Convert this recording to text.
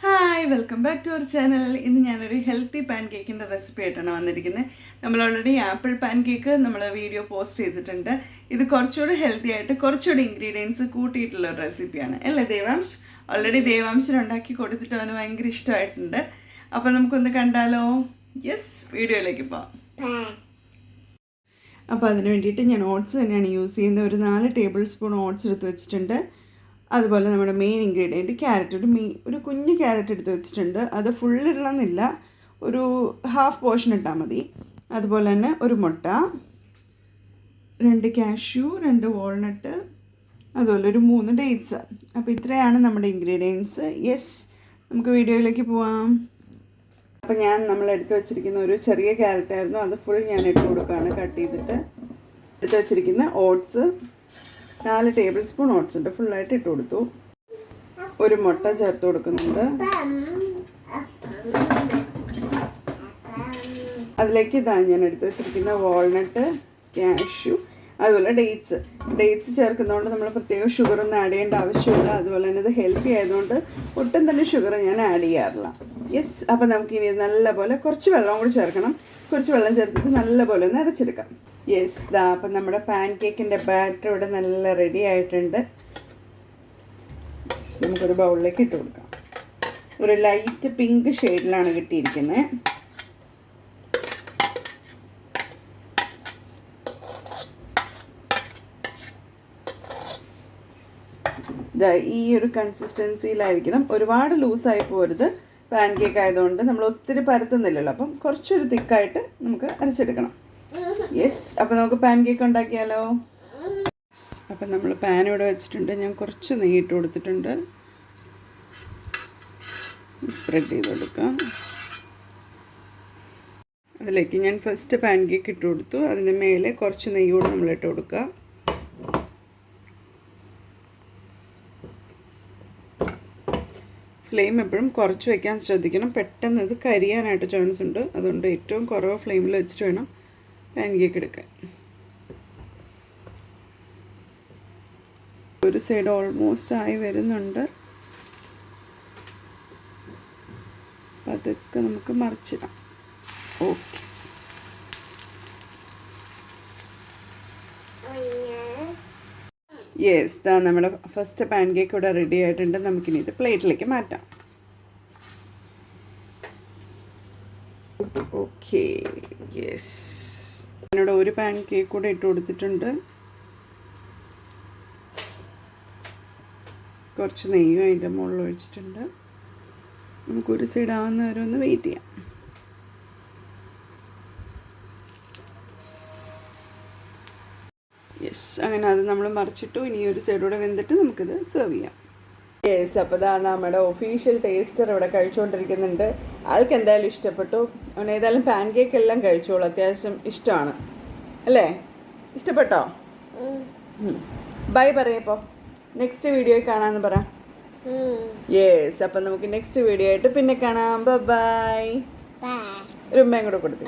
Hi, welcome back to our channel. ഇന്ന് ഞാനൊരു healthy pan കേക്കിൻ്റെ റെസിപ്പി ആയിട്ടാണ് വന്നിരിക്കുന്നത്. നമ്മൾ ഓൾറെഡി ആപ്പിൾ പാൻ കേക്ക് നമ്മൾ വീഡിയോ പോസ്റ്റ് ചെയ്തിട്ടുണ്ട്. ഇത് കുറച്ചുകൂടി ഹെൽത്തി ആയിട്ട് കുറച്ചുകൂടി ഇൻഗ്രീഡിയൻസ് കൂട്ടിയിട്ടുള്ള ഒരു റെസിപ്പിയാണ് അല്ലേ ദേവാംശ്? ഓൾറെഡി ദേവാംശിന് ഉണ്ടാക്കി കൊടുത്തിട്ട് അവന് ഭയങ്കര ഇഷ്ടമായിട്ടുണ്ട്. അപ്പോൾ നമുക്കൊന്ന് കണ്ടാലോ? യെസ്, വീഡിയോയിലേക്ക് പോകാം. അപ്പോൾ അതിന് വേണ്ടിയിട്ട് ഞാൻ ഓട്സ് തന്നെയാണ് യൂസ് ചെയ്യുന്നത്. ഒരു 4 ടേബിൾ സ്പൂൺ ഓട്സ് എടുത്ത് വെച്ചിട്ടുണ്ട്. അതുപോലെ നമ്മുടെ മെയിൻ ഇൻഗ്രീഡിയൻറ്റ് ക്യാരറ്റ്, ഒരു കുഞ്ഞ് ക്യാരറ്റ് എടുത്ത് വെച്ചിട്ടുണ്ട്. അത് ഫുൾ ഇടണമെന്നില്ല, ഒരു ഹാഫ് പോർഷൻ ഇട്ടാൽ മതി. അതുപോലെ തന്നെ ഒരു മുട്ട, 2 കാഷ്യൂ, 2 വാൾനട്ട്, അതുപോലെ ഒരു 3 ഡേറ്റ്സ്. അപ്പോൾ ഇത്രയാണ് നമ്മുടെ ഇൻഗ്രീഡിയൻസ്. യെസ്, നമുക്ക് വീഡിയോയിലേക്ക് പോവാം. അപ്പോൾ നമ്മൾ എടുത്ത് വെച്ചിരിക്കുന്ന ഒരു ചെറിയ ക്യാരറ്റ് ആയിരുന്നു, അത് ഫുൾ ഞാൻ ഇട്ട് കൊടുക്കുകയാണ്. കട്ട് ചെയ്തിട്ട് എടുത്ത് വെച്ചിരിക്കുന്ന ഓട്സ്, 4 ടേബിൾ സ്പൂൺ ഓട്സ് ഉണ്ട്, ഫുള്ളായിട്ട് ഇട്ട് കൊടുത്തു. ഒരു മുട്ട ചേർത്ത് കൊടുക്കുന്നുണ്ട്. അതിലേക്ക് ഞാൻ എടുത്ത് വെച്ചിരിക്കുന്ന വാൾനട്ട്, കാഷ്യൂ, അതുപോലെ ഡേറ്റ്സ് ചേർക്കുന്നതുകൊണ്ട് നമ്മൾ പ്രത്യേകം ഷുഗറൊന്നും ആഡ് ചെയ്യേണ്ട ആവശ്യമില്ല. അതുപോലെ തന്നെ ഇത് ഹെൽത്തി ആയതുകൊണ്ട് ഒട്ടും തന്നെ ഷുഗർ ഞാൻ ആഡ് ചെയ്യാറില്ല. യെസ്, അപ്പോൾ നമുക്കിനി നല്ലപോലെ കുറച്ച് വെള്ളം കൂടി ചേർക്കണം. കുറച്ച് വെള്ളം ചേർത്തിട്ട് നല്ലപോലെ ഒന്ന് അരച്ചെടുക്കാം. യെസ്, അപ്പം നമ്മുടെ പാൻ കേക്കിൻ്റെ ബാറ്റർ ഇവിടെ നല്ല റെഡി ആയിട്ടുണ്ട്. നമുക്കൊരു ബൗളിലേക്ക് ഇട്ട് കൊടുക്കാം. ഒരു ലൈറ്റ് പിങ്ക് ഷെയ്ഡിലാണ് കിട്ടിയിരിക്കുന്നത്. ഈ ഒരു കൺസിസ്റ്റൻസിയിലായിരിക്കണം. ഒരുപാട് ലൂസായി പോരുത്. പാൻ കേക്ക് ആയതുകൊണ്ട് നമ്മൾ ഒത്തിരി പരത്തുന്നില്ലല്ലോ, അപ്പം കുറച്ചൊരു തിക്കായിട്ട് നമുക്ക് അരച്ചെടുക്കണം. യെസ്, അപ്പോൾ നമുക്ക് പാൻ കേക്ക് ഉണ്ടാക്കിയാലോ? അപ്പം നമ്മൾ പാൻ ഇവിടെ വെച്ചിട്ടുണ്ട്. ഞാൻ കുറച്ച് നെയ്യ് ഇട്ട് കൊടുത്തിട്ടുണ്ട്. സ്പ്രെഡ് ചെയ്ത് കൊടുക്കാം. അതിലേക്ക് ഞാൻ ഫസ്റ്റ് പാൻ കേക്ക് ഇട്ട് കൊടുത്തു. അതിൻ്റെ മേലെ കുറച്ച് നെയ്യ് കൂടെ നമ്മൾ ഇട്ട് കൊടുക്കുക. ഫ്ലെയിം എപ്പോഴും കുറച്ച് വയ്ക്കാൻ ശ്രദ്ധിക്കണം. പെട്ടെന്ന് ഇത് കരിയാനായിട്ട് ചാൻസ് ഉണ്ട്. അതുകൊണ്ട് ഏറ്റവും കുറവ് ഫ്ലെയിമിൽ വെച്ചിട്ട് വേണം പാൻ കേക്ക് എടുക്കാൻ. ഒരു സൈഡ് ഓൾമോസ്റ്റ് ആയി വരുന്നുണ്ട്. അതൊക്കെ നമുക്ക് മറിച്ചിടാം. ഓക്കെ, യെസ്, നമ്മുടെ ഫസ്റ്റ് പാൻ കേക്ക് ഇവിടെ റെഡി ആയിട്ടുണ്ട്. നമുക്കിനി ഇത് പ്ലേറ്റിലേക്ക് മാറ്റാം. ഓക്കെ, യെസ്, ഞാനിവിടെ ഒരു പാൻ കേക്ക് കൂടെ ഇട്ട് കൊടുത്തിട്ടുണ്ട്. കുറച്ച് നെയ്യും അതിൻ്റെ മുകളിൽ ഒഴിച്ചിട്ടുണ്ട്. നമുക്കൊരു സൈഡ് ആവുന്ന വരെ ഒന്ന് വെയിറ്റ് ചെയ്യാം. യെസ്, അങ്ങനെ അത് നമ്മൾ മറിച്ചിട്ടു. ഇനി ഒരു സൈഡൂടെ വെന്തിട്ട് നമുക്കിത് സെർവ് ചെയ്യാം. യെസ്, അപ്പോൾ നമ്മുടെ ഒഫീഷ്യൽ ടേസ്റ്റർ ഇവിടെ കഴിച്ചുകൊണ്ടിരിക്കുന്നുണ്ട്. ആൾക്ക് എന്തായാലും ഇഷ്ടപ്പെട്ടു. അവൻ ഏതായാലും പാൻ കേക്ക് എല്ലാം കഴിച്ചോളൂ. അത്യാവശ്യം ഇഷ്ടമാണ് അല്ലേ? ഇഷ്ടപ്പെട്ടോ? ബൈ പറയപ്പോൾ നെക്സ്റ്റ് വീഡിയോയിൽ കാണാമെന്ന് പറ. യെസ്, അപ്പം നമുക്ക് നെക്സ്റ്റ് വീഡിയോ ആയിട്ട് പിന്നെ കാണാം. ബൈ. ഒരു ഉമ്മയും കൂടെ കൊടുത്തു.